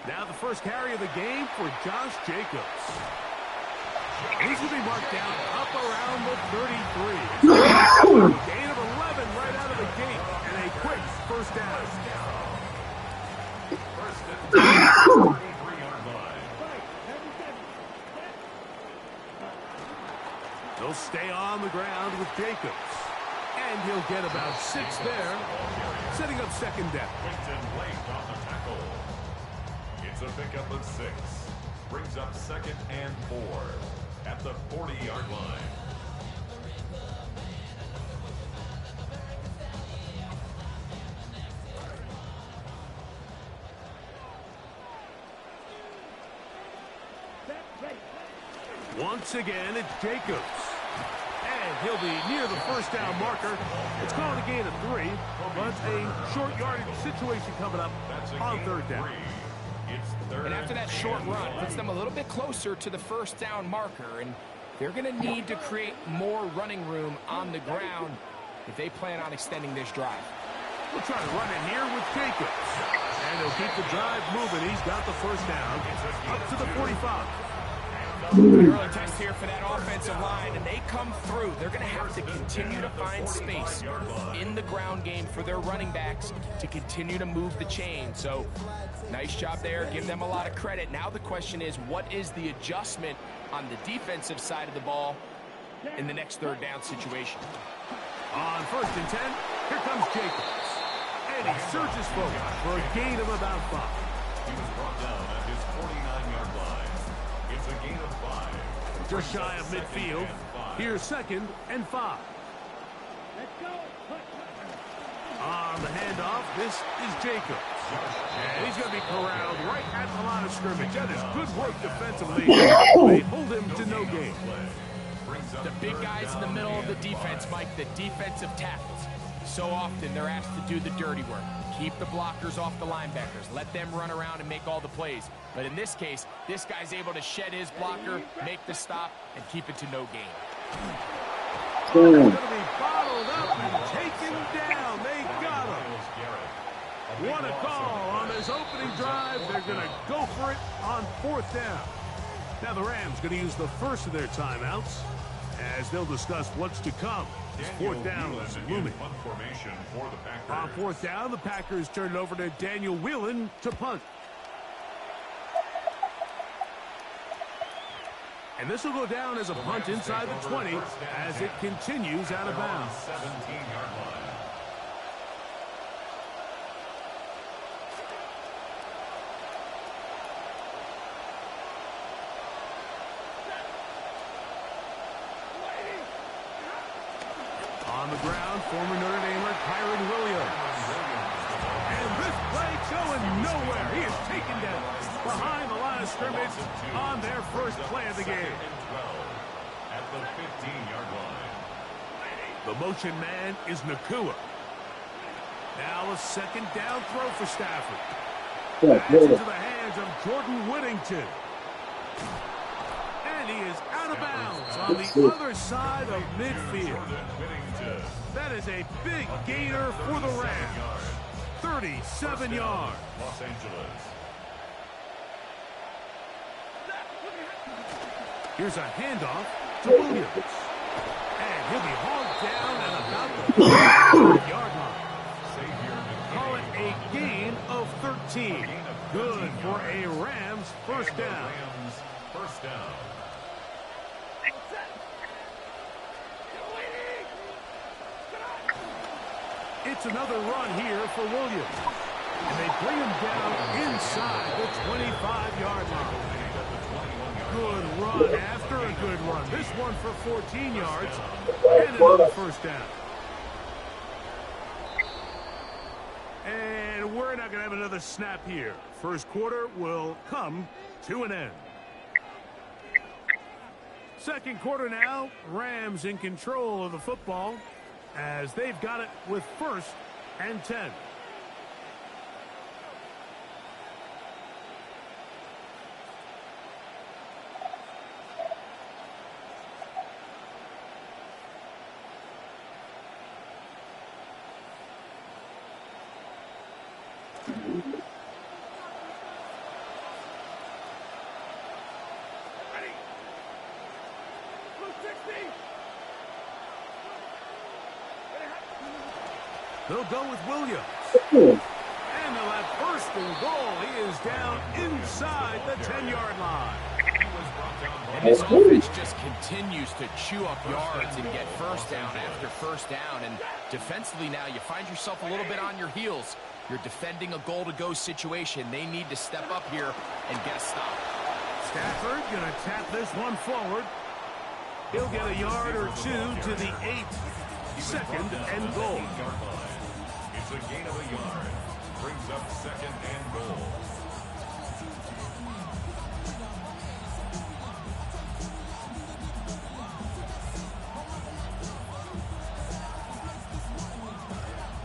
Now the first carry of the game for Josh Jacobs. He's going to be marked down up around the 33. Gain of 11 right out of the gate, and a quick first down. They'll stay on the ground with Jacobs. And he'll get about 6 there, setting up second down. It's a pickup of 6. Brings up 2nd and 4 at the 40-yard line. Once again, it's Jacobs. And he'll be near the first down marker. It's called a gain of 3, but a short yardage situation coming up on third down. And after that short run, puts them a little bit closer to the first down marker, and they're going to need to create more running room on the ground if they plan on extending this drive. We'll try to run in here with Jacobs. And he'll keep the drive moving. He's got the first down up to the 45. An early test here for that offensive line, and they come through. They're going to have to continue to find space in the ground game for their running backs to continue to move the chain. So, nice job there. Give them a lot of credit. Now the question is, what is the adjustment on the defensive side of the ball in the next third down situation? On 1st and 10, here comes Jacobs. And he surges forward for a gain of about 5. He was brought down at his 49-yard line. It's a gain of 5. Just shy of midfield. Here's 2nd and 5. On the handoff, this is Jacobs. And he's going to be corralled right at the line of scrimmage. That is good work defensively. They hold him to no gain. The big guys in the middle of the defense, Mike, the defensive tackles. So often they're asked to do the dirty work. Keep the blockers off the linebackers. Let them run around and make all the plays. But in this case, this guy's able to shed his blocker, make the stop, and keep it to no gain. Going to be bottled up and taken down. They got him. What a call on this opening drive. They're going to go for it on 4th down. Now the Rams going to use the first of their timeouts as they'll discuss what's to come. This 4th down is looming. On 4th down, the Packers turn it over to Daniel Whelan to punt. And this will go down as a punt inside the 20 as it continues out of bounds. 17-yard line. On the ground, former Notre Damer Kyren Williams. And this play going nowhere. He is taken down behind the line of scrimmage on their first play of the game. At the 15-yard line. The motion man is Nakua. Now a 2nd down throw for Stafford. That's into the hands of Jordan Whittington. And he is out of bounds on the other side of midfield. That is a big gainer for the Rams. 37 yards. Los Angeles. Here's a handoff to Williams. And he'll be hauled down at about the 5-yard line. Call it a gain of 13. Good for a Rams first down. First down. It's another run here for Williams. And they bring him down inside the 25-yard line. Good run after a good run. This one for 14 yards and another first down. And we're not going to have another snap here. First quarter will come to an end. Second quarter now, Rams in control of the football as they've got it with 1st and 10. They'll go with Williams. And they'll have first and goal. He is down inside the 10-yard line. And this offense just continues to chew up yards and get first down after first down. And defensively now, you find yourself a little bit on your heels. You're defending a goal-to-go situation. They need to step up here and get a stop. Stafford going to tap this one forward. He'll get a yard or two to the 8. Second and goal. It's a gain of a yard. Brings up second and goal.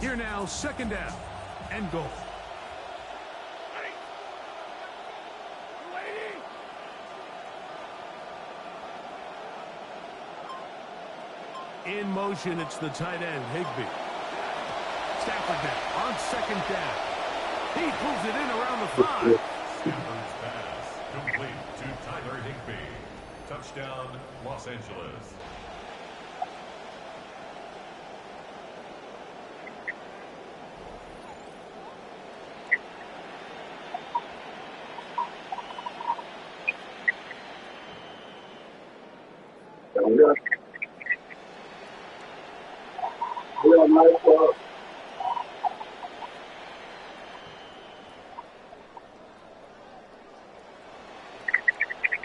Here now, second down and goal. In motion, it's the tight end, Higbee. Stafford now on second down. He pulls it in around the 5. Stafford's pass complete to Tyler Higbee. Touchdown, Los Angeles.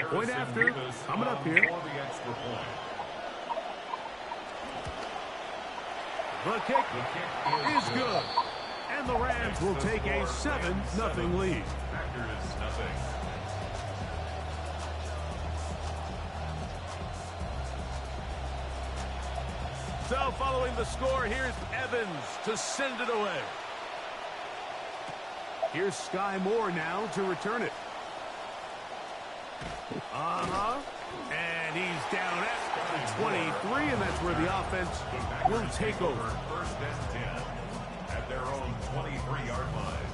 Point after, coming up here. The kick is good. And the Rams will take a 7-0 lead. Packers nothing. So following the score, here's Evans to send it away. Here's Sky Moore now to return it. And he's down at the 23, and that's where the offense will take over. First and 10 at their own 23-yard line.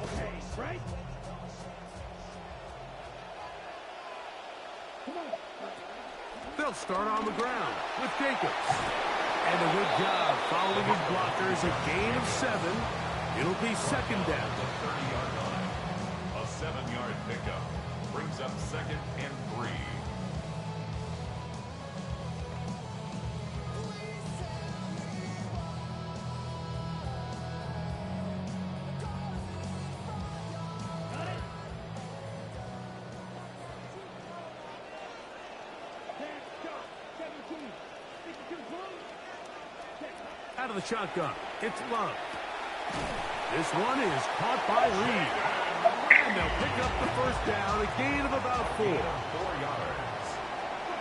Okay, right? They'll start on the ground with Jacobs. And a good job following his blockers, a gain of 7. It'll be second down. The 30-yard line. A 7-yard pickup. Brings up second and 3. Out of the shotgun, it's Love. This one is caught by Reed. And they'll pick up the first down, a gain of about 4. 4 yards.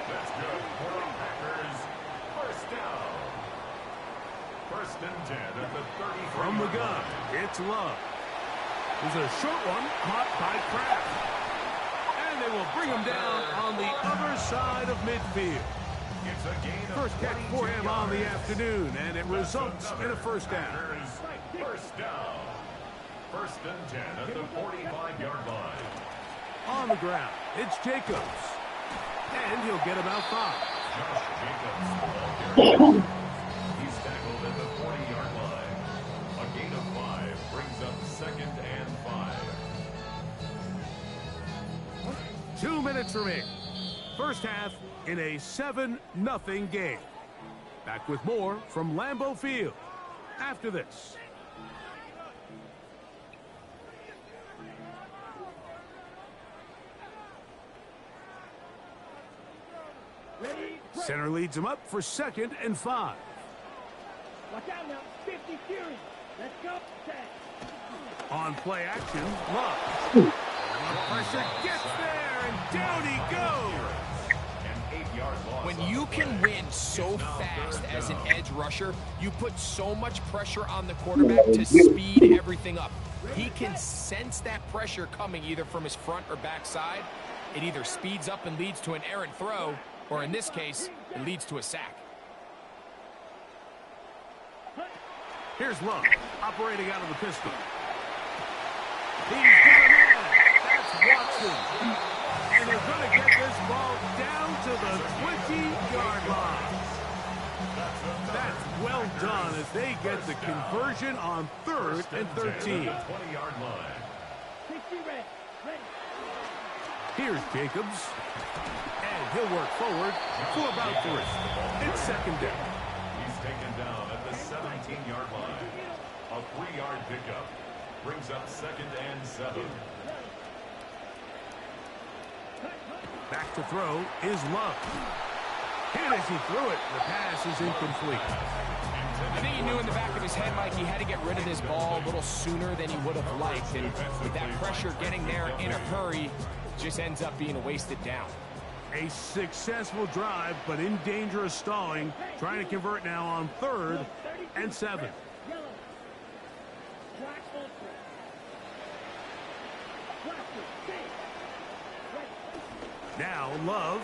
That's good for the Packers. First down. First and 10 at the 33. From the gun, it's Love. There's a short one caught by Kraft. And they will bring him down on the other side of midfield. It's a gain of First catch for him on the afternoon, and it results in a first down. First down. First and 10 at the 45-yard line. On the ground, it's Jacobs. And he'll get about 5. Josh Jacobs. He's tackled at the 40-yard line. A gain of 5 brings up second and 5. 2 minutes remaining. First half in a 7-0 game. Back with more from Lambeau Field after this. Center leads him up for second and 5. Watch out now, 50 Fury. Let's go. On play action, Love. Pressure gets there, and down he goes. An 8-yard loss. When you can win so fast as an edge rusher, you put so much pressure on the quarterback to speed everything up. He can sense that pressure coming either from his front or back side. It either speeds up and leads to an errant throw, or in this case, it leads to a sack. Here's Love, operating out of the pistol. He's got a man. That's Watson. And And they're going to get this ball down to the 20-yard line. That's well done as they get the conversion on 3rd and 13. 20-yard line. 60 red. Ready. Here's Jacobs. And he'll work forward for about 3. It's 2nd down. He's taken down at the 17-yard line. A 3-yard pickup brings up 2nd and 7. Back to throw is Love. Hit as he threw it. The pass is incomplete. I think he knew in the back of his head, Mike, he had to get rid of this ball a little sooner than he would have liked. And with that pressure getting there in a hurry, just ends up being a wasted down. A successful drive, but in danger of stalling. Trying to convert now on 3rd and 7. Yellow. Black ultra. Blaster. Save. Ready. Now Love.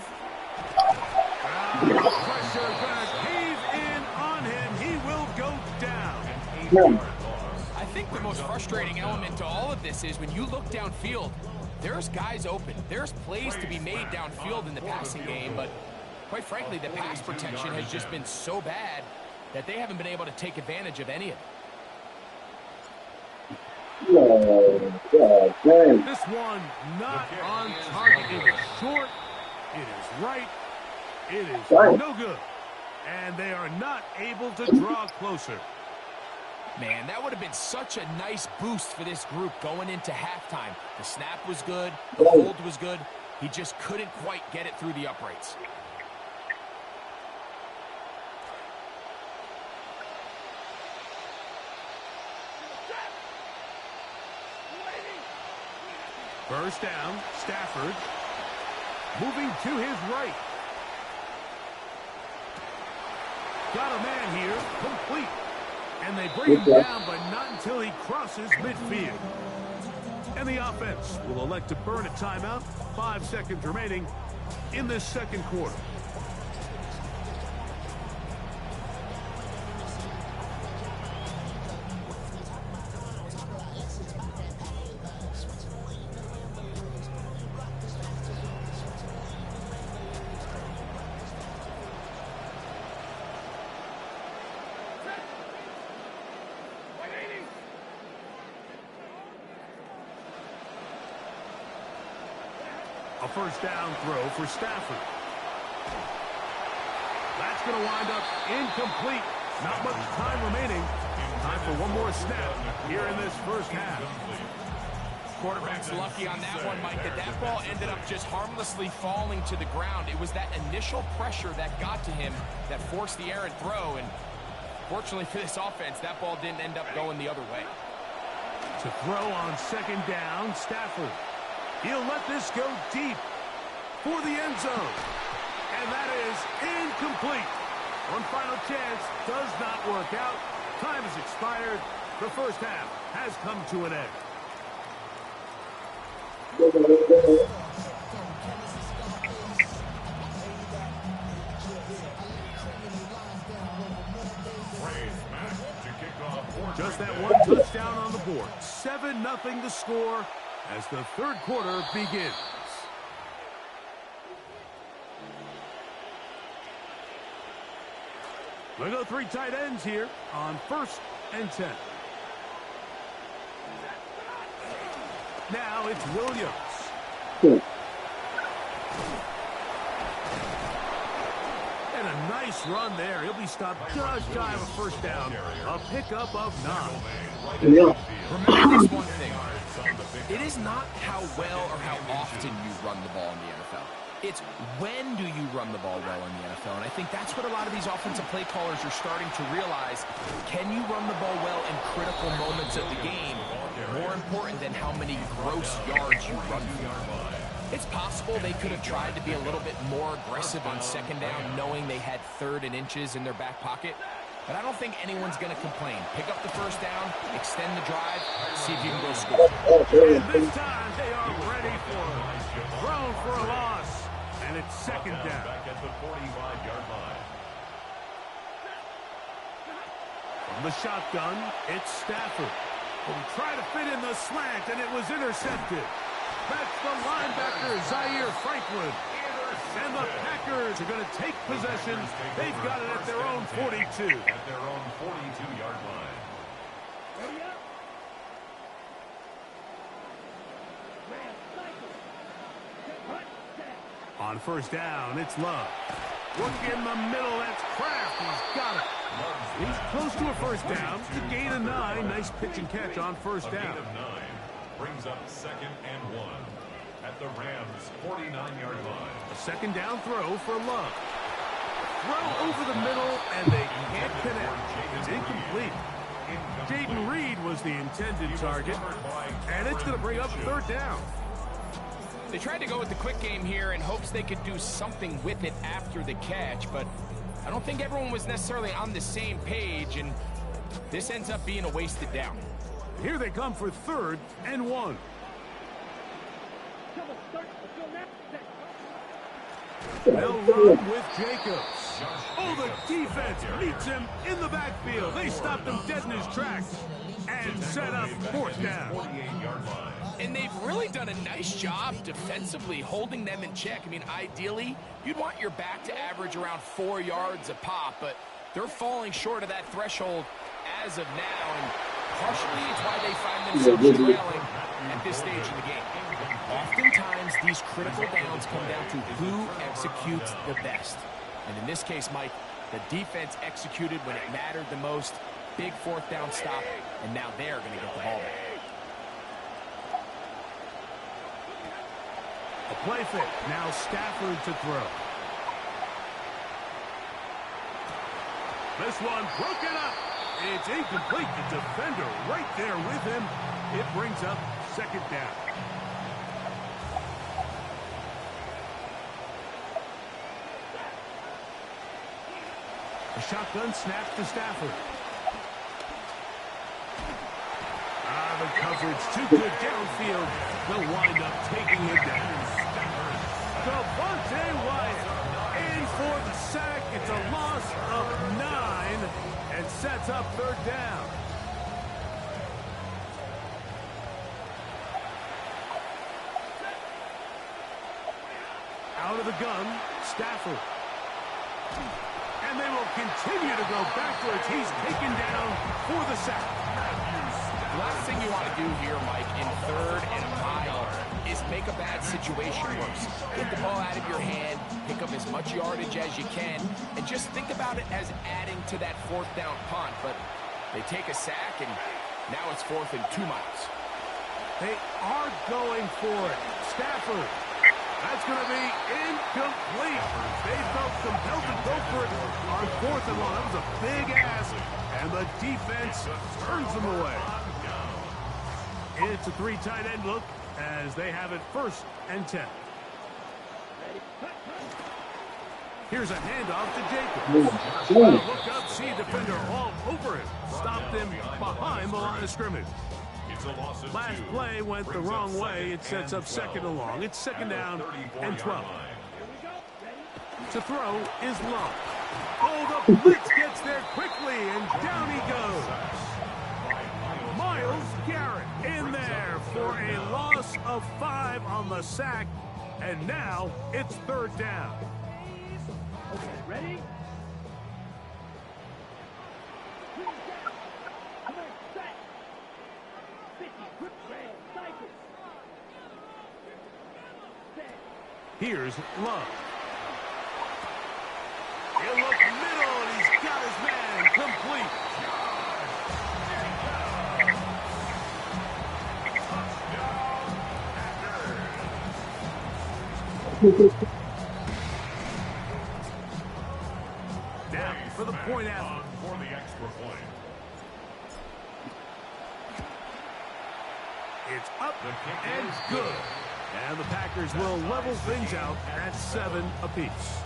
Pressure going to cave in on him. He will go down. I think the most frustrating element to all of this is when you look downfield, there's guys open. There's plays to be made downfield in the passing game, but quite frankly, the pass protection has just been so bad that they haven't been able to take advantage of any of it. This one not on target. It is short. It is right. It is no good. And they are not able to draw closer. Man, that would have been such a nice boost for this group going into halftime. The snap was good. The hold was good. He just couldn't quite get it through the uprights. First down, Stafford. Moving to his right. Got a man here, complete. And they bring him down, but not until he crosses midfield. And the offense will elect to burn a timeout. 5 seconds remaining in this 2nd quarter. A first down throw for Stafford. That's going to wind up incomplete. Not much time remaining. Time for one more snap here in this first half. Quarterback's lucky on that one, Mike, that ball ended up just harmlessly falling to the ground. It was that initial pressure that got to him that forced the errant throw, and fortunately for this offense, that ball didn't end up going the other way. To throw on 2nd down, Stafford. He'll let this go deep for the end zone. And that is incomplete. One final chance does not work out. Time has expired. The first half has come to an end. Just that one touchdown on the board. 7-0 the score as the 3rd quarter begins. We go 3 tight ends here on 1st and 10. Now it's Williams. And a nice run there. He'll be stopped just shy of a first down. A pickup of 9. Remember this one thing. It is not how well or how often you run the ball in the NFL. It's when do you run the ball well in the NFL. And I think that's what a lot of these offensive play callers are starting to realize. Can you run the ball well in critical moments of the game? More important than how many gross yards you run for. It's possible they could have tried to be a little bit more aggressive on 2nd down, knowing they had 3rd and inches in their back pocket. But I don't think anyone's going to complain. Pick up the first down, extend the drive, see if you can go score. And this time they are ready for it. Thrown for a loss. And it's 2nd down. Back at the 45-yard line. From the shotgun, it's Stafford. Will try to fit in the slant, and it was intercepted. That's the linebacker, Zaire Franklin. And the Packers are going to take possession. They've got it at their own 42. At their own 42-yard line. Ready up. Rams cycle. Hut set. On first down, it's Love. Look in the middle, that's Kraft. He's got it. He's close to a first down. It's a gain of 9. Nice pitch and catch on first down. A gain of 9 brings up 2nd and 1 at the Rams' 49-yard line. A second down throw for Love. Throw over the middle, and they can't connect. It's incomplete. Jayden Reed was the intended target, and it's going to bring up third down. They tried to go with the quick game here in hopes they could do something with it after the catch, but I don't think everyone was necessarily on the same page, and this ends up being a wasted down. Here they come for 3rd and 1. Double start. Let's go now. They'll run with Jacobs. Oh, the defense meets him in the backfield. They stopped him dead in his tracks and set up fourth down. 48-yard line. And they've really done a nice job defensively holding them in check. I mean, ideally, you'd want your back to average around 4 yards a pop, but they're falling short of that threshold as of now, and partially it's why they find themselves trailing at this stage of the game. Oftentimes, these critical downs come down to who executes the best. And in this case, Mike, the defense executed when it mattered the most. Big fourth down stop, and now they're going to get the ball back. A play fake. Now Stafford to throw. This one broken up. It's incomplete. The defender right there with him. It brings up second down. A shotgun snap to Stafford. The coverage too good downfield. They'll wind up taking it down. Devontae Wyatt in for the sack. It's a loss of 9 and sets up third down. Out of the gun, Stafford. And they will continue to go backwards. He's taken down for the sack. The last thing you want to do here, Mike, in 3rd and a mile is make a bad situation worse. Get the ball out of your hand, pick up as much yardage as you can, and just think about it as adding to that fourth down punt. But they take a sack, and now it's 4th and 2 miles. They are going for it. Stafford. That's going to be incomplete. They felt compelled to go for it on 4th and 1. That was a big ask, and the defense turns them away. It's a 3 tight end look as they have it 1st and 10. Here's a handoff to Jacobs. Look up, see a defender all over him. Stopped him behind the line of scrimmage. Last play went the wrong way. It sets up 2nd and long. It's 2nd down and 12. To throw is Love. Oh, the blitz gets there quickly, and down he goes. Myles Garrett in there for a loss of 5 on the sack, and now it's 3rd down. Okay, ready? Come on, set. 50, quick rail, cycle. Set. Here's Love. He'll look middle, and he's got his man complete. Now for the point after. For the extra point. It's up and good. And the Packers will level things out at 7 apiece.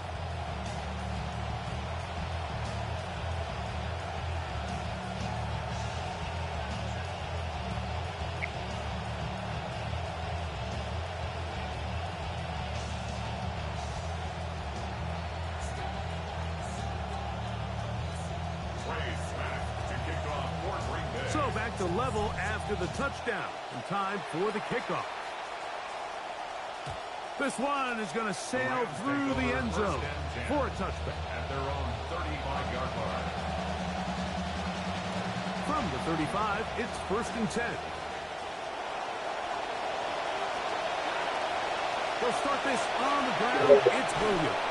So back to level after the touchdown. And time for the kickoff. This one is going to sail through the end zone for a touchback. At their own 35-yard line. From the 35, it's 1st and 10. They'll start this on the ground. It's Williams.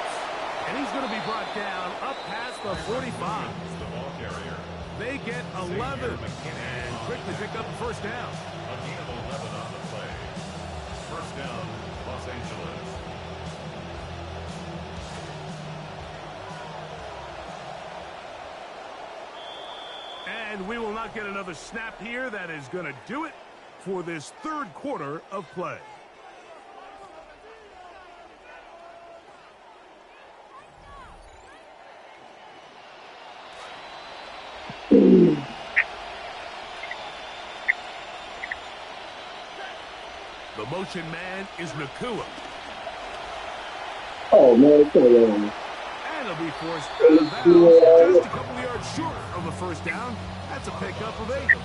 And he's going to be brought down up past the 45. The ball carrier. They get 11 and quickly pick up the 1st down. A gain of 11 on the play. 1st down, Los Angeles. And we will not get another snap here. That is going to do it for this 3rd quarter of play. The motion man is Nakua. Oh, man, come on. And he'll be forced out of bounds just a couple yards short of the 1st down. That's a pickup of 8.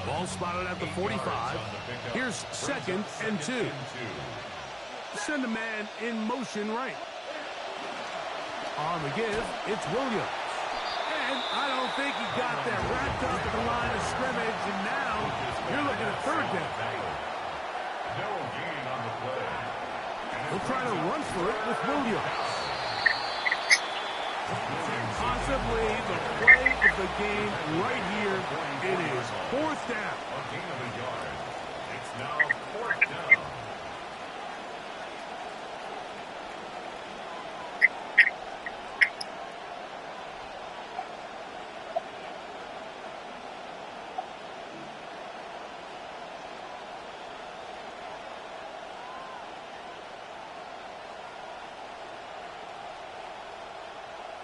Ball spotted at the 45. Here's 2nd and 2. Send a man in motion right. On the give, it's Williams. And I don't think he got that wrapped up at the line of scrimmage. And now you're looking at 3rd down. No gain on the play. He'll try to run for it with Williams. Possibly the play of the game right here. It is 4th down. A gain of a yard. It's now 4th down.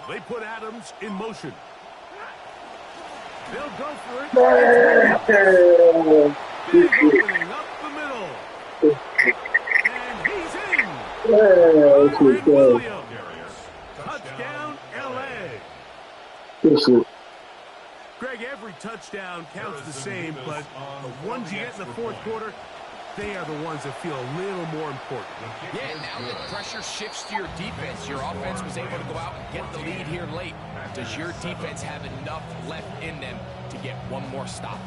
They put Adams in motion. They'll go for it. Big opening up the middle. And he's in. Kyren Williams. Touchdown, L.A. Greg, every touchdown counts the same, but the ones you get in the 4th quarter, they are the ones that feel a little more important. Yeah, now that pressure shifts to your defense, your offense was able to go out and get the lead here late. Does your defense have enough left in them to get one more stop?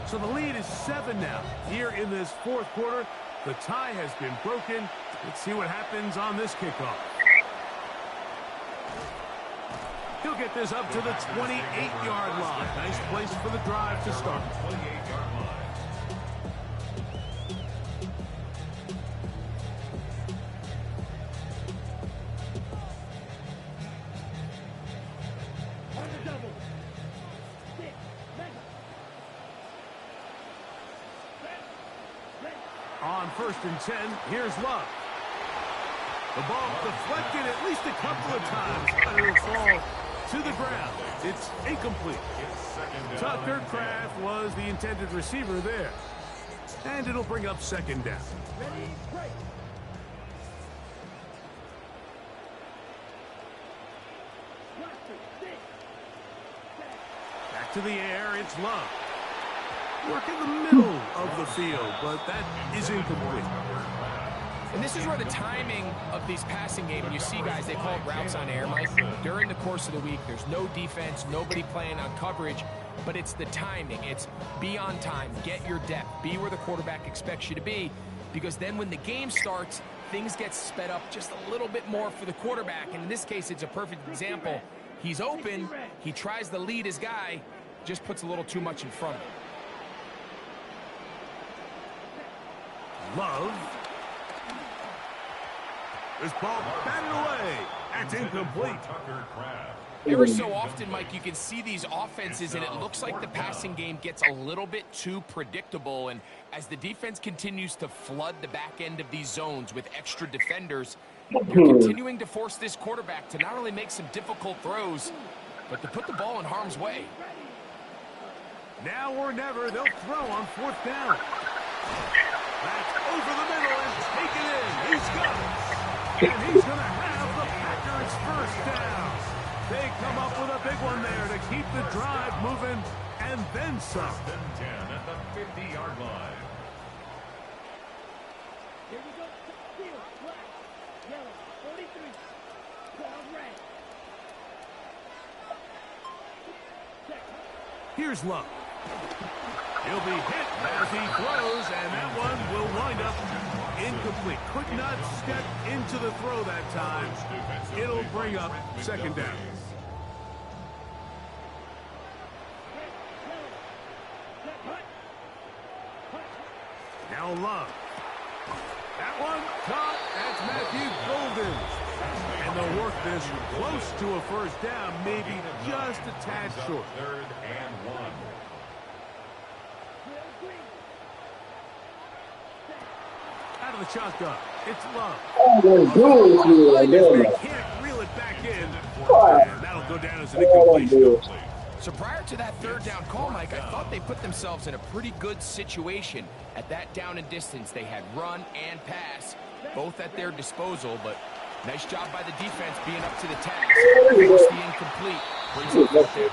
So the lead is 7 now. Here in this 4th quarter, the tie has been broken. Let's see what happens on this kickoff. He'll get this up to the 28-yard line. Nice place for the drive to start. 28-yard line. On the double. 6, mega. On 1st and 10, here's Love. The ball deflected at least a couple of times, but it'll fall to the ground. It's incomplete. Tucker Kraft was the intended receiver there. And it'll bring up 2nd down. Ready, break. Back to the air, it's Love. Work in the middle of the field, but that is incomplete. And this is where the timing of these passing games, you see guys, they call it routes on air, Mike. During the course of the week, there's no defense, nobody playing on coverage, but it's the timing. It's be on time, get your depth, be where the quarterback expects you to be, because then when the game starts, things get sped up just a little bit more for the quarterback. And in this case, it's a perfect example. He's open, he tries to lead his guy, just puts a little too much in front of him. Love. This ball batted away. That's incomplete. Tucker Kraft. Every so often, Mike, you can see these offenses, and it looks like the passing game gets a little bit too predictable. And as the defense continues to flood the back end of these zones with extra defenders, you're continuing to force this quarterback to not only make some difficult throws, but to put the ball in harm's way. Now or never, they'll throw on 4th down. That's over the middle and taken in. He's got it. And he's going to have the Packers 1st down. They come up with a big one there to keep the drive moving and then some. 1st and 10 at the 50-yard line. Here's Love. He'll be hit as he throws, and that one will wind up incomplete. Could not step into the throw that time. It'll bring up second down. Now Love. That one caught. That's Matthew Golden. And they'll work this close to a first down, maybe just a tad short. 3rd and 1. Out of the shotgun. It's Love. Oh, They can't reel it back in. And that'll go down as an incompletion. So prior to that 3rd down call, Mike, I thought they put themselves in a pretty good situation. At that down and distance, they had run and pass, both at their disposal, but nice job by the defense being up to the task. Force the incomplete. Brings up fourth down.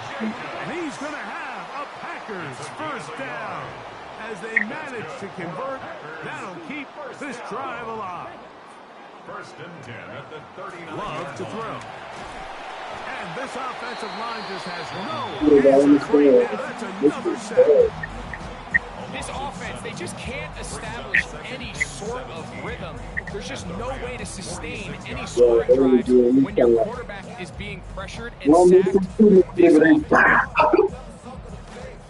And he's going to have a Packers first down. As they manage to convert, that'll keep this drive alive. 1st and 10 at the 39. Love to throw. And this offensive line just has no answers right now. That's another sack. This offense, they just can't establish any sort of rhythm. There's just no way to sustain any scoring drives when your quarterback is being pressured and sacked this often.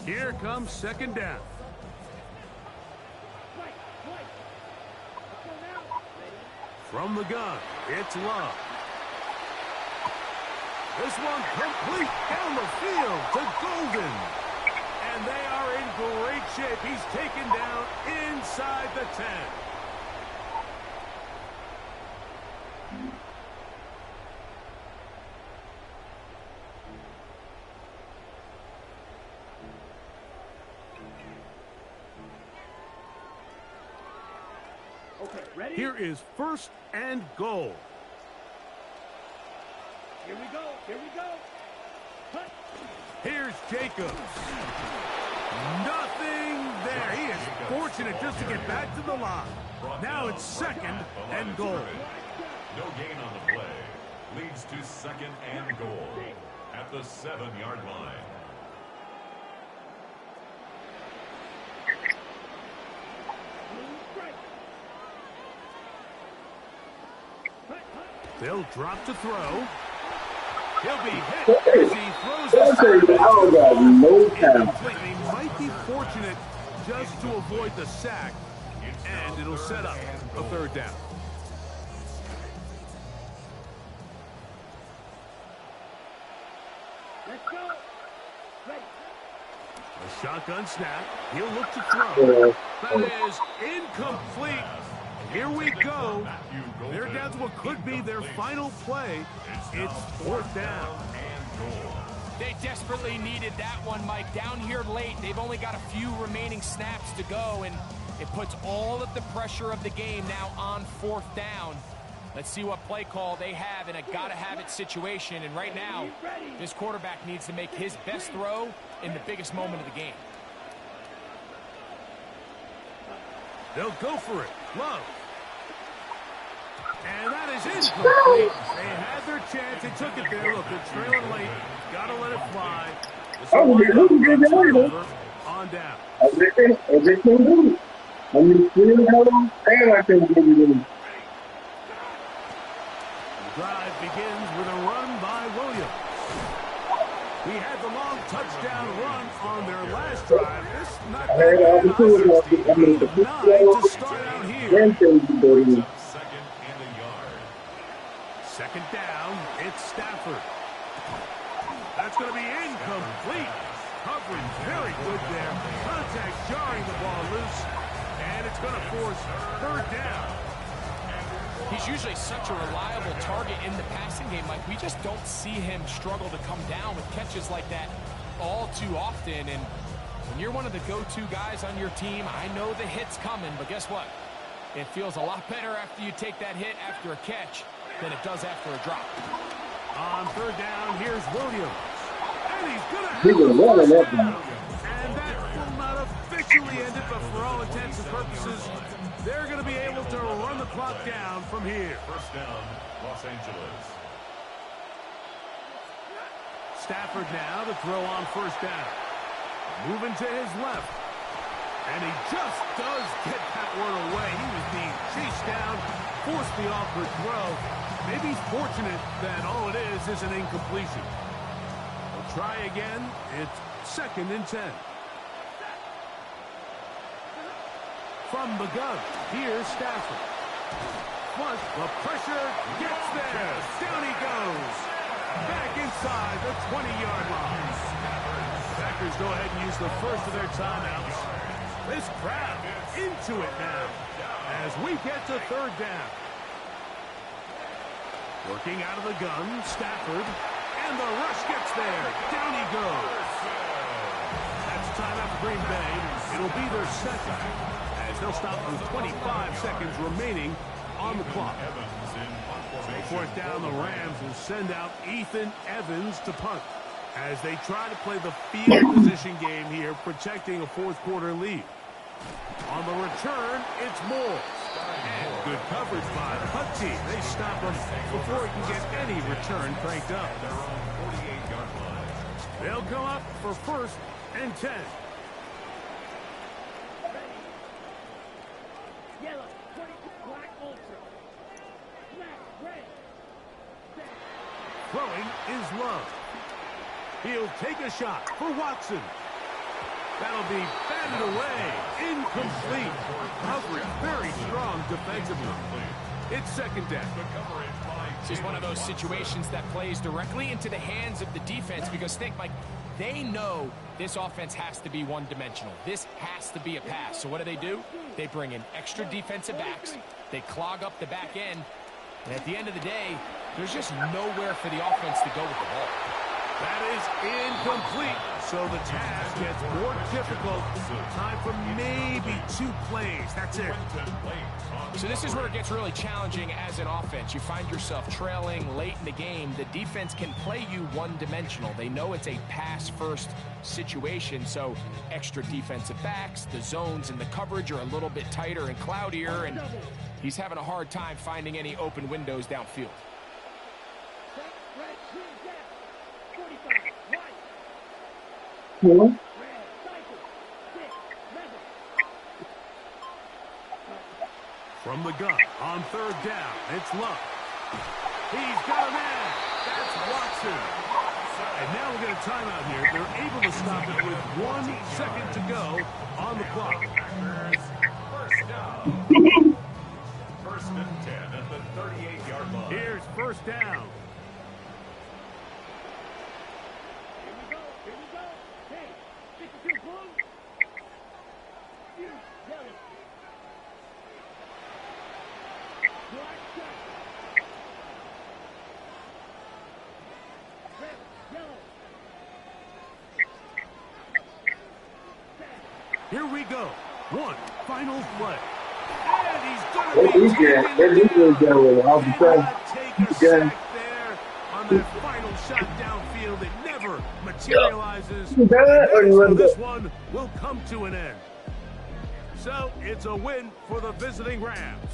Here comes second down. From the gun, it's Love. This one complete down the field to Golden. And they are in great shape. He's taken down inside the 10. Okay, ready? Here is 1st and goal. Here we go. Here we go. Cut. Here's Jacobs. Nothing there. He is fortunate just to get back to the line. Now it's 2nd and goal. No gain on the play. Leads to 2nd and goal at the 7-yard line. They'll drop to throw. He'll be hit as he throws the incomplete. They might be fortunate just to avoid the sack, and it'll set up a 3rd down. Let's go. Ready. A shotgun snap. He'll look to throw. That is incomplete. Here we go. They're down to what could be their final play. It's 4th down. They desperately needed that one, Mike. Down here late, they've only got a few remaining snaps to go, and it puts all of the pressure of the game now on 4th down. Let's see what play call they have in a gotta-have-it situation. And right now, this quarterback needs to make his best throw in the biggest moment of the game. They'll go for it. Love. And that is incomplete. They had their chance. They took it there. Look, they're trailing late. Got to let it fly. This will wind up turnover on down. The drive begins with a run by Williams. We had the long touchdown run on their last drive. This not bad. 9 to start out here. 2nd and a yard. 2nd down, it's Stafford. That's going to be incomplete. Coverage very good there. Contact jarring the ball loose. And it's going to force 3rd down. He's usually such a reliable target in the passing game. Like, we just don't see him struggle to come down with catches like that all too often. And when you're one of the go-to guys on your team, I know the hit's coming, but guess what? It feels a lot better after you take that hit after a catch than it does after a drop. On 3rd down, here's Williams. And he's going to have a first down. And that will not officially end it, but for all intents and purposes, they're going to be able to run the clock down from here. 1st down, Los Angeles. Stafford now to throw on 1st down. Moving to his left. And he just does get that one away. He was being chased down, forced the awkward throw. Maybe he's fortunate that all it is an incompletion. We'll try again. It's 2nd and 10. From the gun, here's Stafford. But the pressure gets there. Down he goes. Back inside the 20-yard line. Packers go ahead and use the first of their timeouts. This crowd into it now as we get to 3rd down. Working out of the gun, Stafford. And the rush gets there. Down he goes. That's timeout for Green Bay. It'll be their 2nd as they'll stop with 25 seconds remaining on the clock. So 4th down, the Rams will send out Ethan Evans to punt as they try to play the field position game here, protecting a 4th quarter lead. On the return, it's Moore. And good coverage by the punt team. They stop him before he can get any return cranked up. They'll come up for 1st and 10. Yellow, 22, black, ultra. Black, red. Throwing is Love. He'll take a shot for Watson. That'll be batted away. Incomplete. Coverage very strong defensively. It's 2nd down. This is one of those situations that plays directly into the hands of the defense because think, like, they know this offense has to be one-dimensional. This has to be a pass. So what do? They bring in extra defensive backs. They clog up the back end. And at the end of the day, there's just nowhere for the offense to go with the ball. That is incomplete. So the task gets more difficult. Time for maybe 2 plays. That's it. So this is where it gets really challenging as an offense. You find yourself trailing late in the game. The defense can play you one-dimensional. They know it's a pass-first situation, so extra defensive backs, the zones and the coverage are a little bit tighter and cloudier, and he's having a hard time finding any open windows downfield. Hello? From the gun on 3rd down, it's Love. He's got a man. That's Watson. And now we'll get a timeout here. They're able to stop it with 1 second to go on the clock. 1st down. 1st and 10 at the 38-yard line. Here's 1st down. Here we go. Hey, 52 blue. You, yellow. Black, shot. Red, yellow. Here we go. One final play. And he's going to be take a sack there on that final shot downfield. It never materializes. So this one will come to an end. So it's a win for the visiting Rams.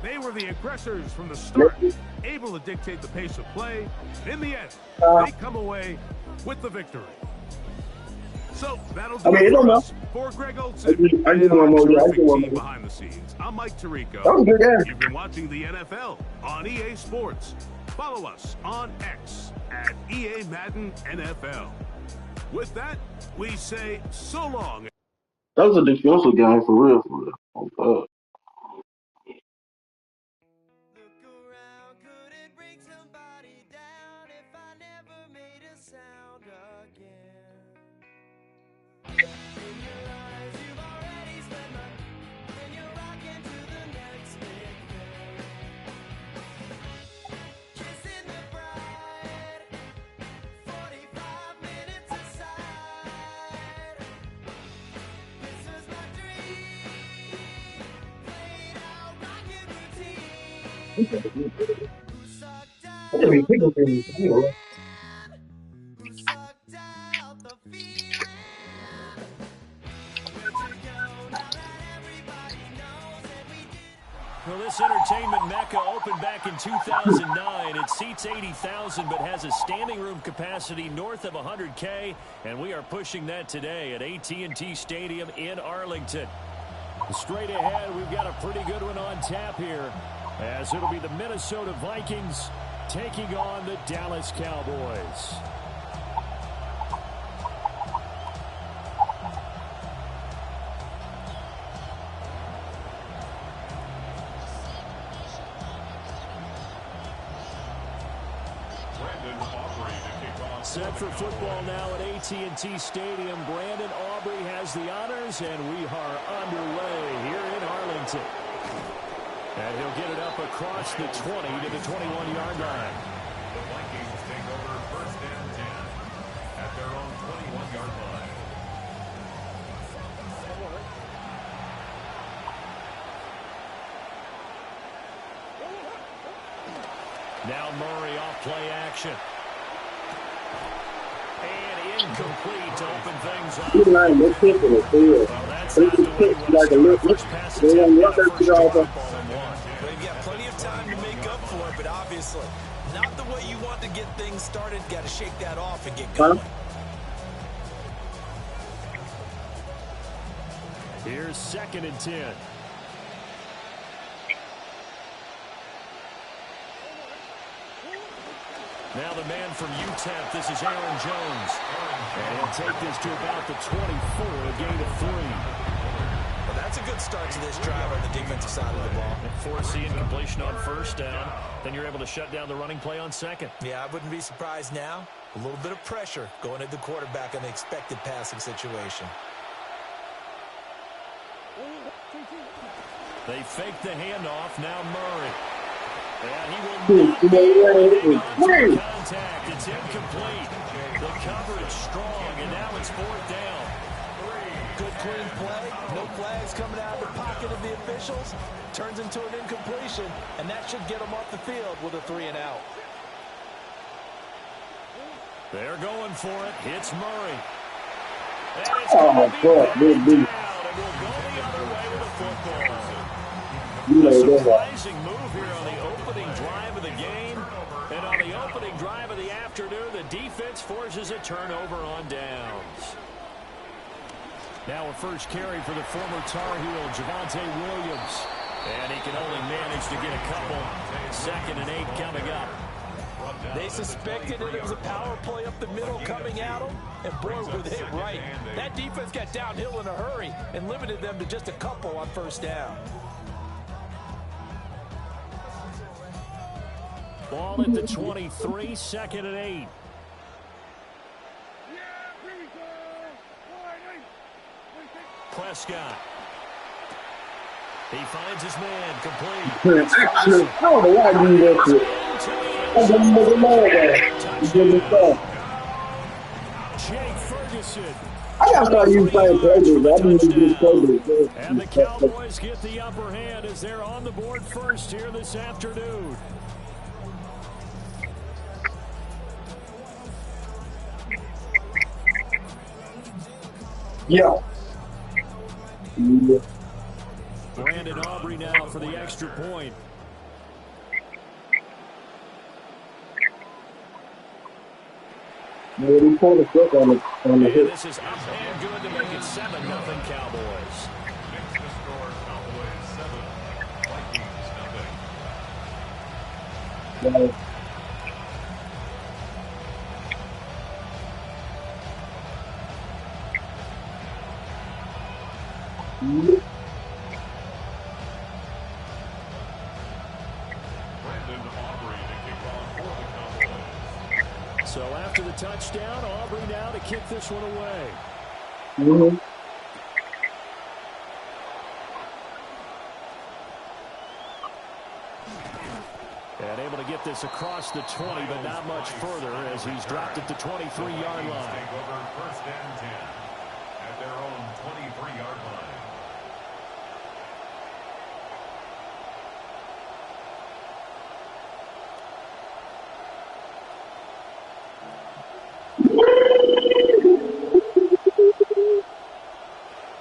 They were the aggressors from the start, able to dictate the pace of play. In the end, they come away with the victory. So that'll do it for us. For Greg Olsen and our terrific team behind the scenes, I'm Mike Tirico. You've been watching the NFL on EA Sports. Follow us on X at EA Madden NFL. With that, we say so long. That was a defensive game for real, for real. Oh, God. Well, this entertainment mecca opened back in 2009. It seats 80,000 but has a standing room capacity north of 100K, and we are pushing that today at AT&T Stadium in Arlington. Straight ahead, we've got a pretty good one on tap here, as it'll be the Minnesota Vikings taking on the Dallas Cowboys. Set for football now at AT&T Stadium. Brandon Aubrey has the honors, and we are underway here in Arlington. And he'll get it up across the 20 to the 21-yard line. The Vikings take over first and 10 at their own 21-yard line. Now Murray off play action. And incomplete to open things up. He's lying. They're kicking it. Well, that's not the way you want to start the first pass attempt. They've got plenty of time to make up for it, but obviously not the way you want to get things started. Got to shake that off and get going. Here's 2nd and 10. Now the man from UTEP, this is Aaron Jones. And he'll take this to about the 24, a gain of 3. Well, that's a good start to this drive on the defensive side of the ball. Force the incompletion on first down. Then you're able to shut down the running play on second. Yeah, I wouldn't be surprised now. A little bit of pressure going at the quarterback in the expected passing situation. They fake the handoff. Now Murray. And he will not be able to hang on to contact. It's incomplete. The coverage strong, and now it's 4th down. Good clean play. No flags coming out of the pocket of the officials. Turns into an incompletion, and that should get them off the field with a 3-and-out. They're going for it. Hits Murray. And it's Oh, my God. down, and we'll go the other way with the football. A surprising move here on the opening drive of the game. And on the opening drive of the afternoon, the defense forces a turnover on downs. Now a first carry for the former Tar Heel, Javonte Williams. And he can only manage to get a couple. 2nd and 8 coming up. They suspected it was a power play up the middle coming at them, and boy, were they right. That defense got downhill in a hurry and limited them to just a couple on first down. Ball at the 23, 2nd and 8. Prescott. He finds his man complete. I don't know why I do that shit. I don't know the Jake Ferguson. I gotta start using playing players. I need to do players. And the Cowboys get the upper hand as they're on the board first here this afternoon. Yeah. Brandon Aubrey now for the extra point. Yeah, we pulled the foot on the hip. This is up and good to make it 7-0 Cowboys. Makes the score Cowboys 7, Vikings nothing. Yeah. Brandon Aubrey to kick off for the Cowboys. So after the touchdown, Aubrey now to kick this one away. Mm-hmm. And able to get this across the 20, but not much further as he's dropped at the 23-yard line. Take over first and 10 at their own 23-yard line.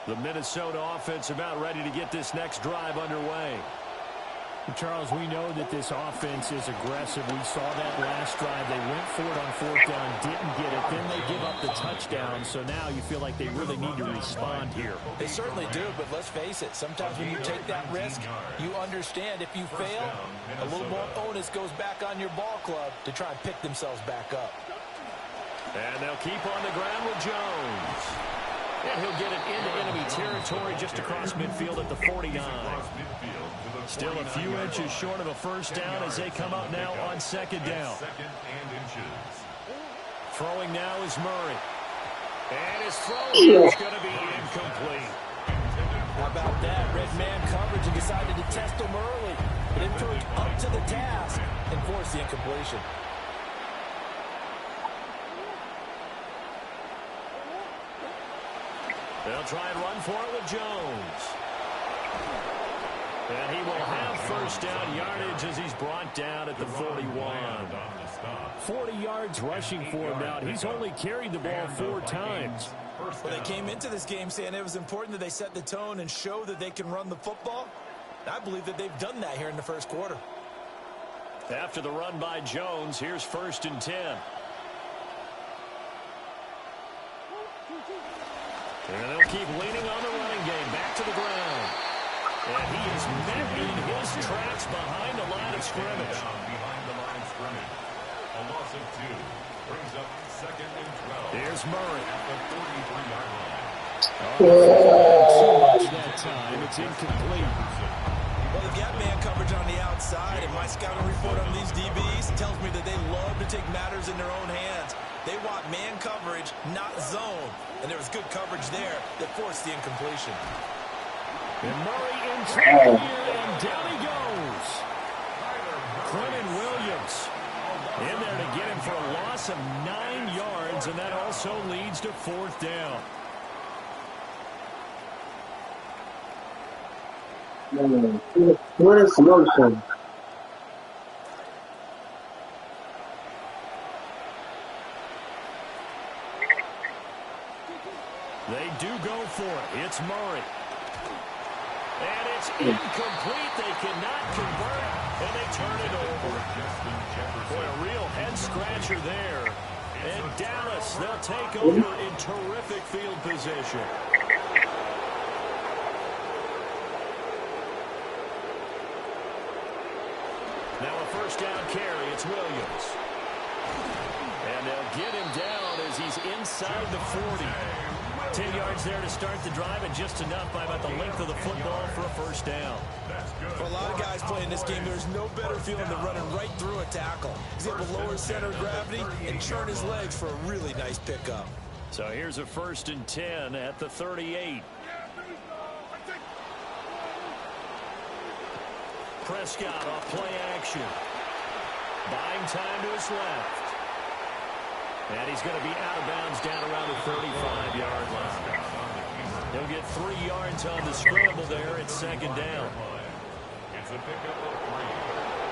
The Minnesota offense about ready to get this next drive underway. Charles, we know that this offense is aggressive. We saw that last drive. They went for it on fourth down, didn't get it. Then they give up the touchdown. So now you feel like they really need to respond here. They certainly do, but let's face it. Sometimes when you take that risk, you understand if you fail, a little more onus goes back on your ball club to try and pick themselves back up. And they'll keep on the ground with Jones. And he'll get it into enemy territory just across midfield at the 49. Still a few inches short of a first down as they come up now on second down. Throwing now is Murray. And his throw is going to be incomplete. How about that? Red man coverage and decided to test him early. But it proved up to the task and forced the incompletion. They'll try and run for it with Jones. And he will have first down yardage as he's brought down at the 41. 40 yards rushing for him now. He's only carried the ball 4 times. Well, they came into this game saying it was important that they set the tone and show that they can run the football. I believe that they've done that here in the first quarter. After the run by Jones, here's 1st and 10. And they'll keep leaning on the running game. Back to the ground. And he is met in his tracks behind the line of scrimmage. A loss of 2 brings up 2nd and 12. Here's Murray. At the 33-yard line. Too much that time. It's incomplete. Well, they've got man coverage on the outside, and my scouting report on these DBs tells me that they love to take matters in their own hands. They want man coverage, not zone. And there was good coverage there that forced the incompletion. And Murray in trouble here, and down he goes. Clinton Williams in there to get him for a loss of 9 yards, and that also leads to 4th down. What is motion? They do go for it. It's Murray. And it's incomplete. They cannot convert, and they turn it over. Boy, a real head-scratcher there. And Dallas, they'll take over in terrific field position. Now a first down carry. It's Williams. And they'll get him down as he's inside the 40. 10 yards there to start the drive, and just enough by about the length of the football for a first down. For a lot of guys playing this game, there's no better feeling than running right through a tackle. He's able to lower his center of gravity and churn his legs for a really nice pickup. So here's a 1st and 10 at the 38. Prescott off play action. Buying time to his left. And he's going to be out of bounds down around the 35-yard line. He'll get 3 yards on the scramble there at 2nd down. It's a pickup of 3.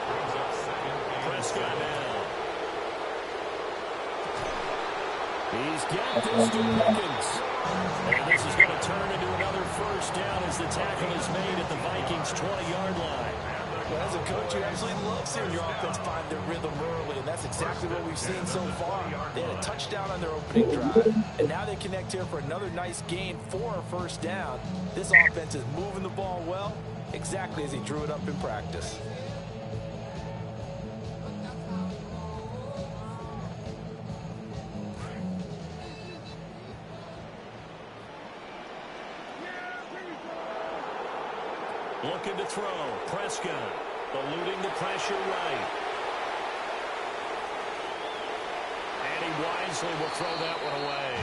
Brings up 2nd and Prescott now. He's got this to Pickens. And this is going to turn into another first down as the tackle is made at the Vikings' 20-yard line. Well, as a coach, you absolutely love seeing your offense find their rhythm early, and that's exactly what we've seen so far. They had a touchdown on their opening drive, and now they connect here for another nice gain for a first down. This offense is moving the ball well, exactly as he drew it up in practice. Looking to throw. Prescott eluding the pressure right. And he wisely will throw that one away.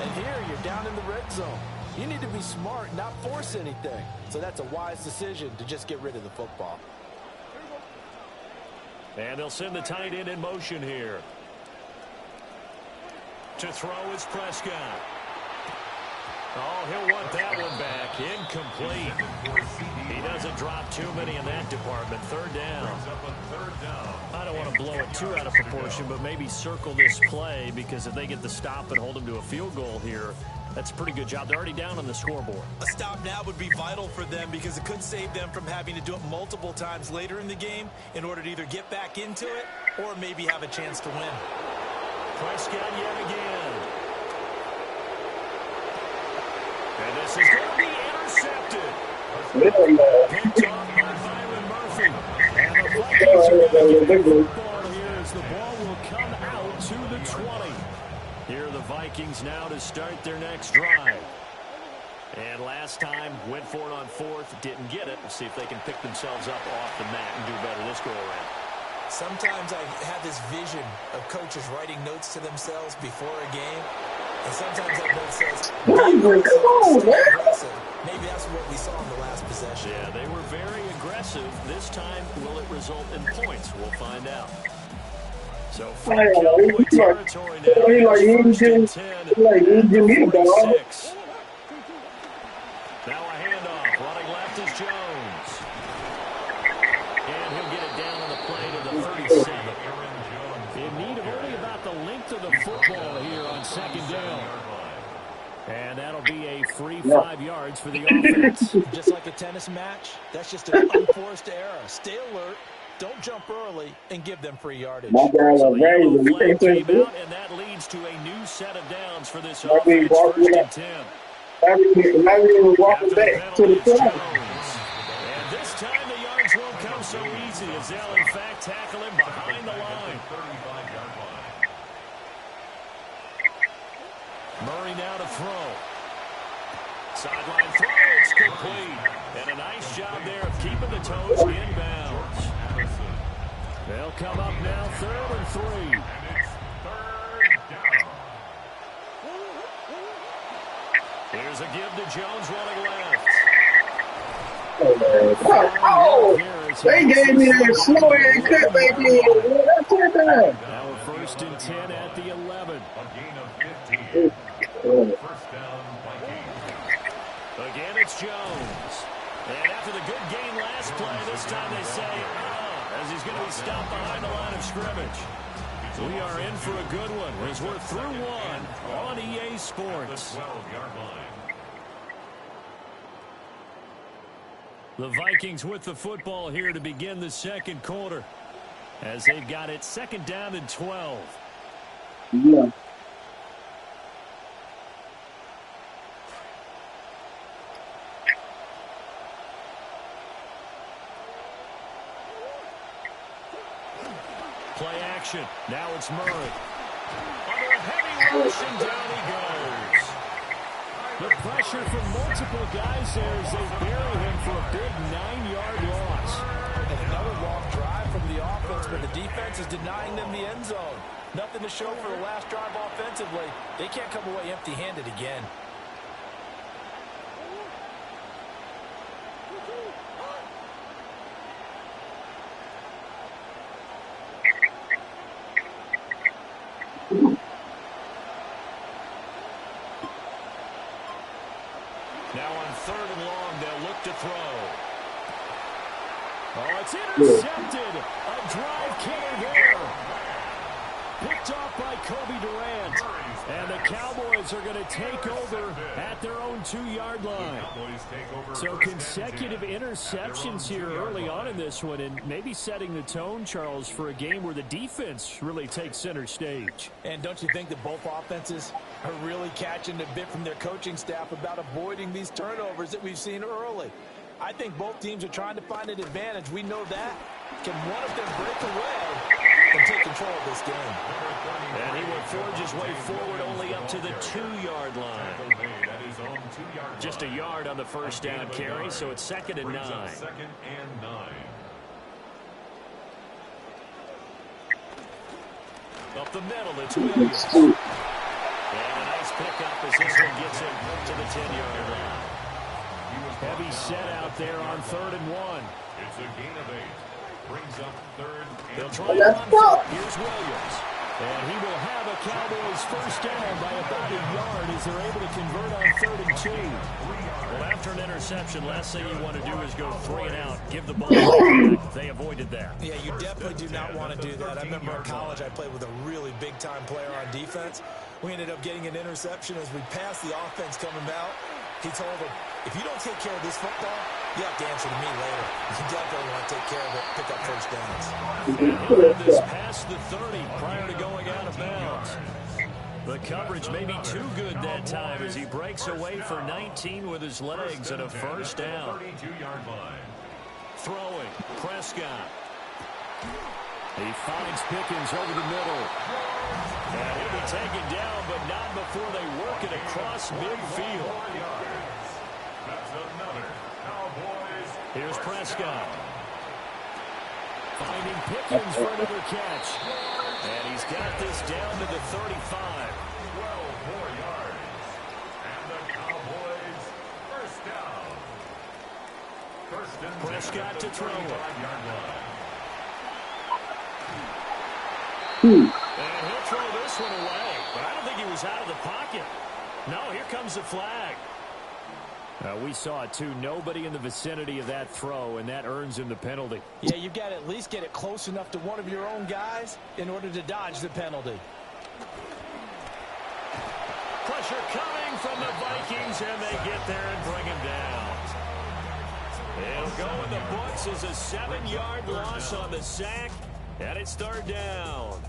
And here you're down in the red zone. You need to be smart, not force anything. So that's a wise decision to just get rid of the football. And they'll send the tight end in motion here. To throw is Prescott. Oh, he'll want that one back. Incomplete. He doesn't drop too many in that department. 3rd down. I don't want to blow it too out of proportion, but maybe circle this play, because if they get the stop and hold him to a field goal here, That's a pretty good job. They're already down on the scoreboard. A stop now would be vital for them because it could save them from having to do it multiple times later in the game in order to either get back into it or maybe have a chance to win. Prescott yet again. And this is going to be intercepted. Picked off by Byron Murphy. And the Vikings are going to get the football here as the ball will come out to the 20. Here are the Vikings now to start their next drive. And last time, went for it on fourth, didn't get it. We'll see if they can pick themselves up off the mat and do better this go-around. Sometimes I have this vision of coaches writing notes to themselves before a game. And sometimes that note says, maybe that's what we saw in the last possession. Yeah, they were very aggressive. This time, will it result in points? We'll find out. So, from Cowboy territory now, first and 10, and 46. Now a handoff. Running left is Jones. And he'll get it down on the play to the 37. In need of only about the length of the football here on second down. And that'll be a free 5 yards for the offense. Just like a tennis match, that's just an unforced error. Stay alert, don't jump early, and give them free yardage. So the yellow flag came out, and that leads to a new set of downs for this offense. First and 10. Walking back to the front. And this time the yards won't come so easy as they'll in fact tackle him behind the line. Murray now to throw. Sideline throw, it's complete. And a nice job there of keeping the toes inbounds. They'll come up now 3rd and 3. And it's 3rd down. Here's a give to Jones running left. Oh, they gave me that slow ass cut back in. That's it there. Now a 1st and 10 at the 11. A gain of 15. First down, Vikings. Again, it's Jones. And after the good game last play, this time they say, as he's going to be stopped behind the line of scrimmage. We are in for a good one as we're through one on EA Sports. The 12-yard line. The Vikings with the football here to begin the second quarter as they've got it 2nd down and 12. Yeah. Play action. Now it's Murray. Under a heavy rush, and down he goes. The pressure from multiple guys there as they bury him for a big 9-yard loss. And another long drive from the offense, but the defense is denying them the end zone. Nothing to show for the last drive offensively. They can't come away empty-handed again. Now on 3rd and long, they'll look to throw. Oh, it's intercepted. A drive killer there. Picked off by Kobe Durant. And the Cowboys are going to take over at their own 2-yard line. So consecutive interceptions here early on in this one, and maybe setting the tone, Charles, for a game where the defense really takes center stage. And don't you think that both offenses are really catching a bit from their coaching staff about avoiding these turnovers that we've seen early? I think both teams are trying to find an advantage. We know that. Can one of them break away and take control of this game? And he will forge his way forward only up to the 2-yard line. Just a yard on the first down carry, so it's 2nd and 9. 2nd and 9. Up the middle, it's Williams. And a nice pickup as this one gets him to the 10-yard line. Heavy set out there on 3rd and 1. It's a gain of 8. Brings up 3rd They'll and try it on 4th. Here's Williams. And he will have a Cowboys first down by about a yard as they're able to convert on 3rd and 2. Well, after an interception, last thing you want to do is go 3 and out, give the ball back. They avoided that. Yeah, you definitely do not want to do that. I remember in college I played with a really big-time player on defense. We ended up getting an interception as we passed the offense coming out. He told him, if you don't take care of this football, you have to answer to me later. You definitely want to take care of it, pick up first downs. This past the 30 prior to going out of bounds. The coverage may be too good that time as he breaks away for 19 with his legs and a first down. 32-yard line. Throwing, Prescott. He finds Pickens over the middle. And he'll be taken down, but not before they work it across midfield. That's another Cowboys. Here's Prescott. Finding Pickens for another catch. And he's got this down to the 35. 12 more yards. And the Cowboys first down. First and Prescott to throw it. 35-yard line. And he'll throw this one away. But I don't think he was out of the pocket. No, here comes the flag. We saw it too. Nobody in the vicinity of that throw, and that earns him the penalty. Yeah, you've got to at least get it close enough to one of your own guys in order to dodge the penalty. Pressure coming from the Vikings, and they get there and bring him down. It'll go in the books as a 7-yard loss on the sack, and it's third down.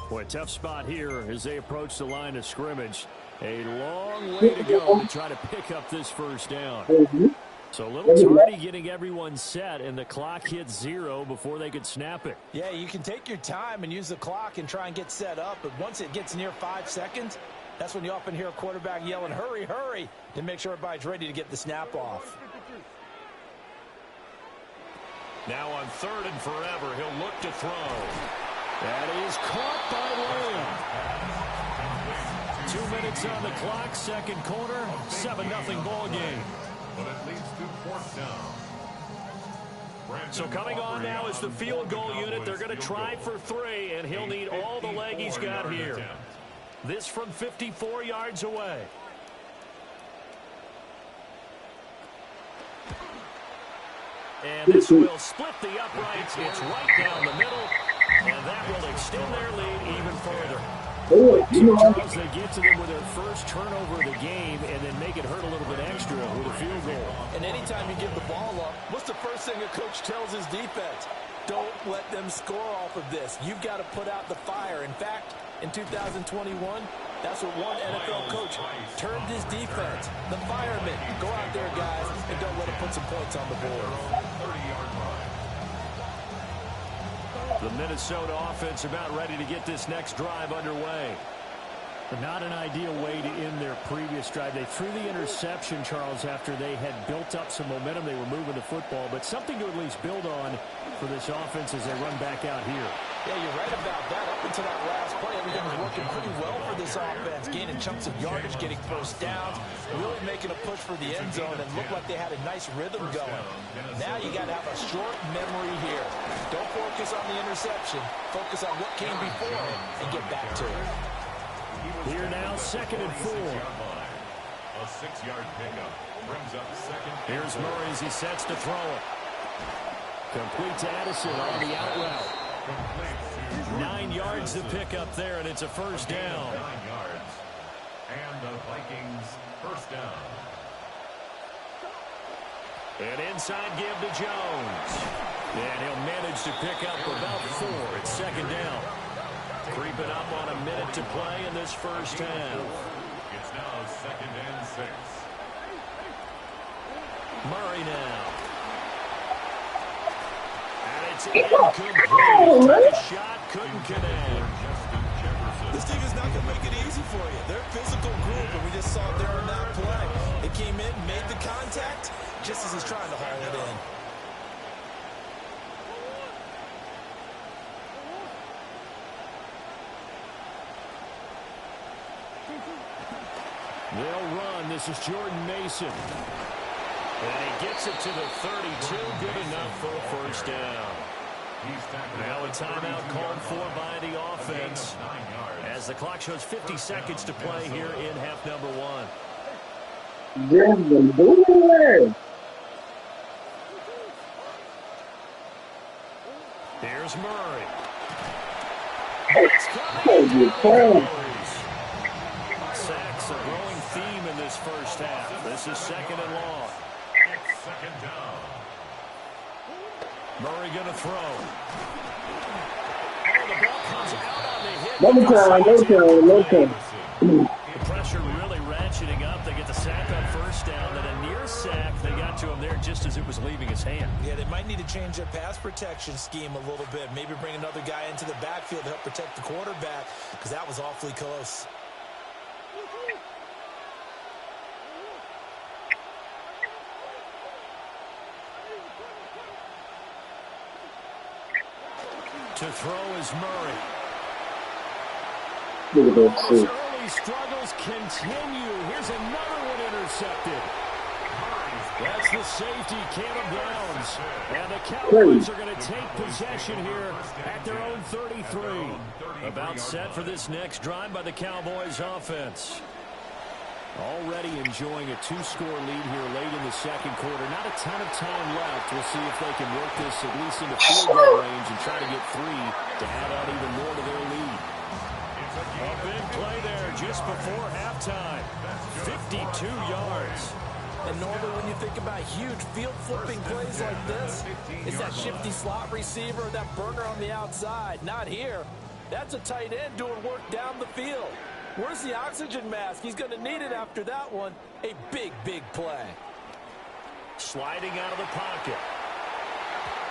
Boy, tough spot here as they approach the line of scrimmage. A long way to go to try to pick up this first down. So a little tardy getting everyone set, and the clock hits 0 before they could snap it. Yeah, you can take your time and use the clock and try and get set up, but once it gets near 5 seconds, that's when you often hear a quarterback yelling, hurry, hurry, to make sure everybody's ready to get the snap off. Now on 3rd and forever, he'll look to throw. That is caught by Lamb. 2 minutes on the clock, second quarter, 7-0 ball game. But it leads to fourth down. So coming on now is the field goal unit. They're going to try for 3, and he'll need all the leg he's got here. This from 54 yards away. And this will split the uprights. It's right down the middle, and that will extend their lead even further. Charles, they get to them with their first turnover of the game and then make it hurt a little bit extra with a field goal. And anytime you give the ball up, what's the first thing a coach tells his defense? Don't let them score off of this. You've got to put out the fire. In fact, in 2021, that's what one NFL coach termed his defense. The firemen. Go out there, guys, and don't let them put some points on the board. 30-yard line. The Minnesota offense about ready to get this next drive underway. But not an ideal way to end their previous drive. They threw the interception, Charles, after they had built up some momentum. They were moving the football, but something to at least build on for this offense as they run back out here. Yeah, you're right about that. Up until that last play, everything was working pretty well for this offense. Gaining chunks of yardage, getting first downs, really making a push for the end zone, and looked like they had a nice rhythm going. Now you got to have a short memory here. Don't focus on the interception. Focus on what came before it and get back to it. Here now, 2nd and 4. A 6-yard pickup brings up second. Here's Murray as he sets to throw it. Complete to Addison on the out route. 9 yards to pick up there, and it's a first down. 9 yards. And the Vikings first down. An inside give to Jones. And he'll manage to pick up about 4. It's second down. Creeping up on a minute to play in this first half. It's now 2nd and 6. Murray now. And it's incomplete. Took a shot, couldn't connect. This team is not going to make it easy for you. They're a physical group, and we just saw it there on that play. They came in, made the contact, just as he's trying to haul it in. They'll run. This is Jordan Mason. And he gets it to the 32. Good enough for a first down. Now a timeout called for by the offense as the clock shows 50 seconds to play here in half number one. Here's Murray. Sacks a growing theme in this first half. This is second and long. It's second down. Murray going to throw. Oh, the ball comes out on the hit. No time. The pressure really ratcheting up. They get the sack on first down. Then a near sack. They got to him there just as it was leaving his hand. Yeah, they might need to change their pass protection scheme a little bit. Maybe bring another guy into the backfield to help protect the quarterback because that was awfully close. To throw is Murray. Look at that Those shit. early struggles continue. Here's another one intercepted. That's the safety, Caleb Downs. And the Cowboys are going to take possession here at their own 33. About set for this next drive by the Cowboys offense. Already enjoying a two-score lead here late in the second quarter. Not a ton of time left. We'll see if they can work this at least into field goal range and try to get three to add on even more to their lead. A big play there just before halftime. 52 yards. And normally when you think about huge field-flipping plays like this, it's that shifty slot receiver, that burner on the outside. Not here. That's a tight end doing work down the field. Where's the oxygen mask? He's going to need it after that one. A big, big play. Sliding out of the pocket.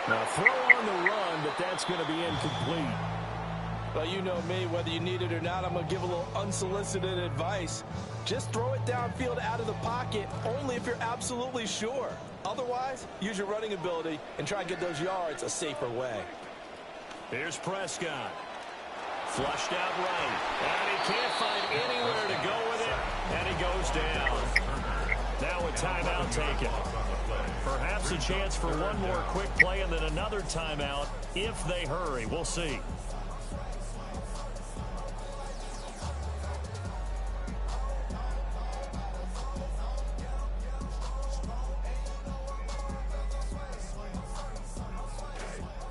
Now throw on the run, but that's going to be incomplete. Well, you know me, whether you need it or not, I'm going to give a little unsolicited advice. Just throw it downfield out of the pocket, only if you're absolutely sure. Otherwise, use your running ability and try and get those yards a safer way. Here's Prescott. Flushed out right. And he can't find anywhere to go with it. And he goes down. Now a timeout taken. Perhaps a chance for one more quick play and then another timeout if they hurry. We'll see.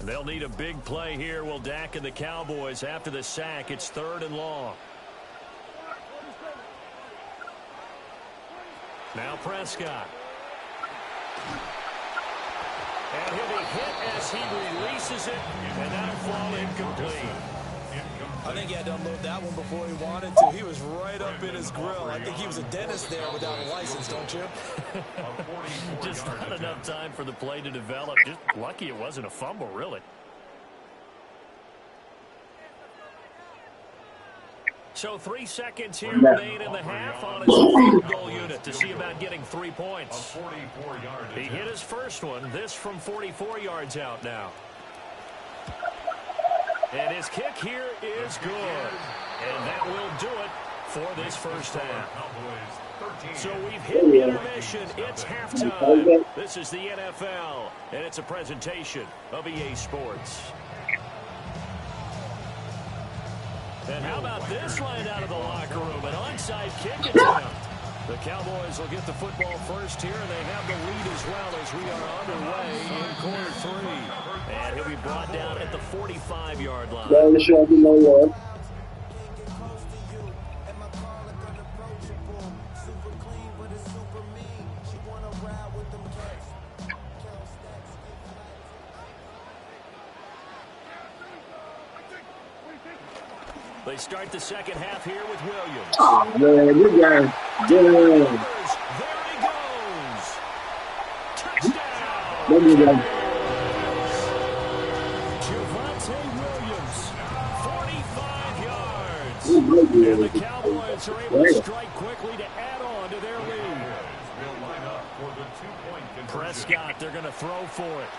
They'll need a big play here. Will Dak and the Cowboys after the sack. It's third and long. Now Prescott. And he'll be hit as he releases it, and that'll fall incomplete. I think he had to unload that one before he wanted to. He was right up in his grill. I think he was a dentist there without a license, don't you? Just not enough time for the play to develop. Just lucky it wasn't a fumble, really. So 3 seconds here remain in the half on his field goal unit to see about getting 3 points. He hit his first one. This from 44 yards out now. And his kick here is good. And that will do it for this first half. So we've hit intermission. It's halftime. This is the NFL, and it's a presentation of EA Sports. And how about this line out of the locker room? An onside kick attempt. The Cowboys will get the football first here, and they have the lead as well as we are underway in quarter three. And he'll be brought down at the 45-yard line. Down the show, you know what? They start the second half here with Williams. Oh, man, this guy. There he goes. Touchdown. There you go. Javonte Williams, 45 yards. And the Cowboys are able to strike quickly to add on to their lead. Prescott, they're going to throw for it.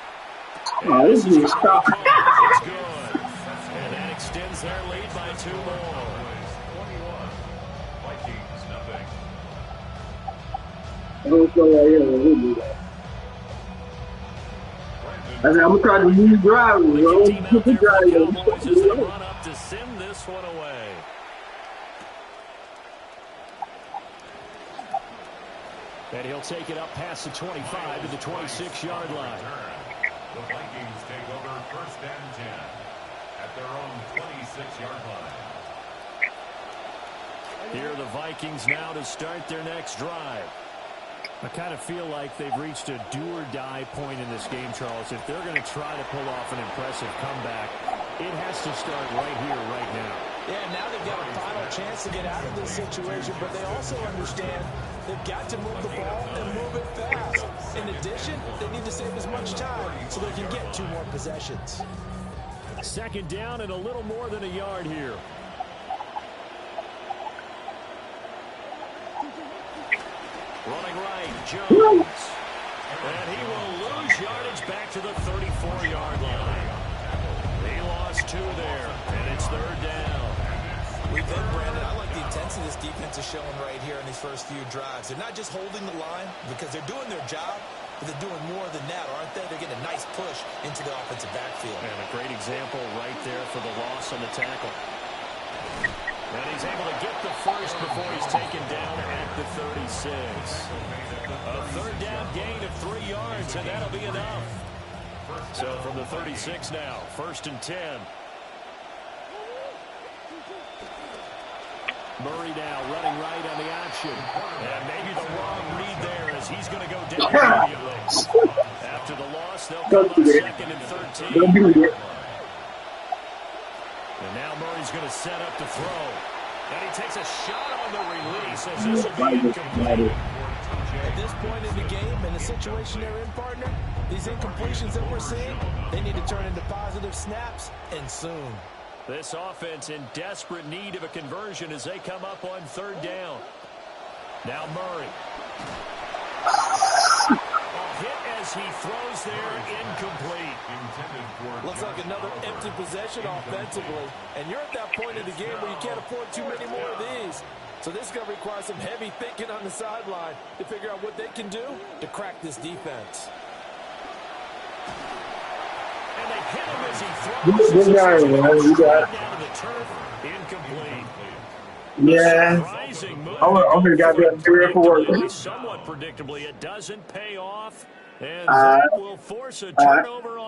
Oh, this is stop. It's good. And that extends their lead by 2 more. don't feel like it. I said, I'm going to try to use drivers. The I team out there for the Cowboys as they run up to send this one away. And he'll take it up past the 25 to the 26-yard line. The Vikings take over 1st and 10 at their own 26-yard line. Here are the Vikings now to start their next drive. I kind of feel like they've reached a do-or-die point in this game, Charles. If they're going to try to pull off an impressive comeback, it has to start right here, right now. Yeah, now they've got a final chance to get out of this situation, but they also understand they've got to move the ball and move it fast. In addition, they need to save as much time so they can get 2 more possessions. 2nd down and a little more than a yard here. Running right, Jones. And he will lose yardage back to the 34-yard line. He lost 2 there, and it's 3rd down. We've been, Brandon, I like the intensity this defense is showing right here in these first few drives. They're not just holding the line because they're doing their job, but they're doing more than that, aren't they? They're getting a nice push into the offensive backfield. And a great example right there for the loss on the tackle. And he's able to get the first before he's taken down at the 36. A 3rd down gain of 3 yards, and that'll be enough. So from the 36 now, 1st and 10. Murray now running right on the option. And maybe the wrong read there as he's going to go down immediately. After the loss, they'll come on 2nd and 13. And now Murray's going to set up to throw. And he takes a shot on the release as this will be incomplete. At this point in the game, in the situation they're in, partner, these incompletions that we're seeing, they need to turn into positive snaps, and soon. This offense in desperate need of a conversion as they come up on 3rd down. Now Murray. A hit as he throws there, incomplete. Looks like another empty possession offensively. And you're at that point in the game where you can't afford too many more of these. So this is going to require some heavy thinking on the sideline to figure out what they can do to crack this defense. And they hit him as he throws. Good man. You got it. Down to the turf, incomplete. Yeah. I'm going to got that 3 or 4. Somewhat predictably, it doesn't pay off. And that will force a turnover on.